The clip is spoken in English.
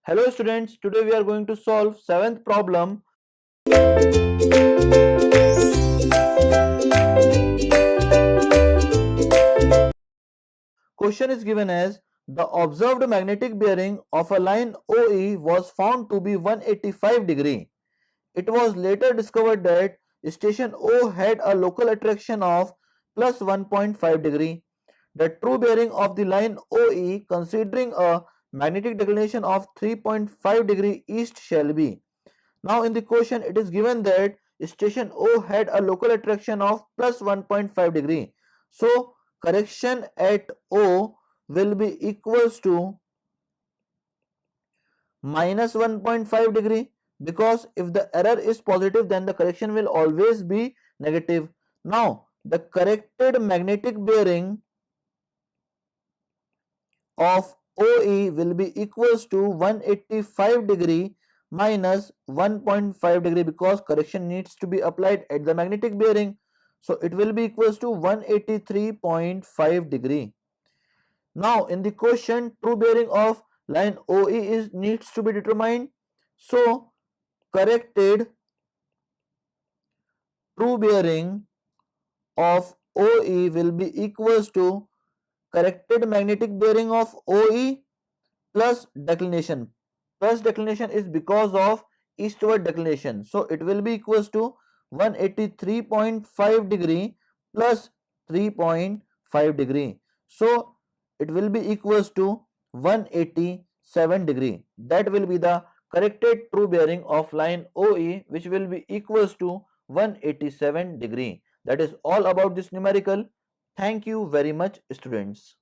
Hello students, today we are going to solve 7th problem. Question is given as the observed magnetic bearing of a line OE was found to be 185 degree. It was later discovered that station O had a local attraction of plus 1.5 degree. The true bearing of the line OE considering a magnetic declination of 3.5 degree east shall be. Now in the question it is given that station O had a local attraction of plus 1.5 degree. So correction at O will be equals to minus 1.5 degree, because if the error is positive then the correction will always be negative. Now the corrected magnetic bearing of OE will be equals to 185 degree minus 1.5 degree, because correction needs to be applied at the magnetic bearing. So it will be equals to 183.5 degree. Now in the question true bearing of line OE is needs to be determined. So corrected true bearing of OE will be equals to corrected magnetic bearing of OE plus declination. Plus declination is because of eastward declination. So it will be equals to 183.5 degree plus 3.5 degree. So it will be equals to 187 degree. That will be the corrected true bearing of line OE, which will be equals to 187 degree. That is all about this numerical. Thank you very much, students.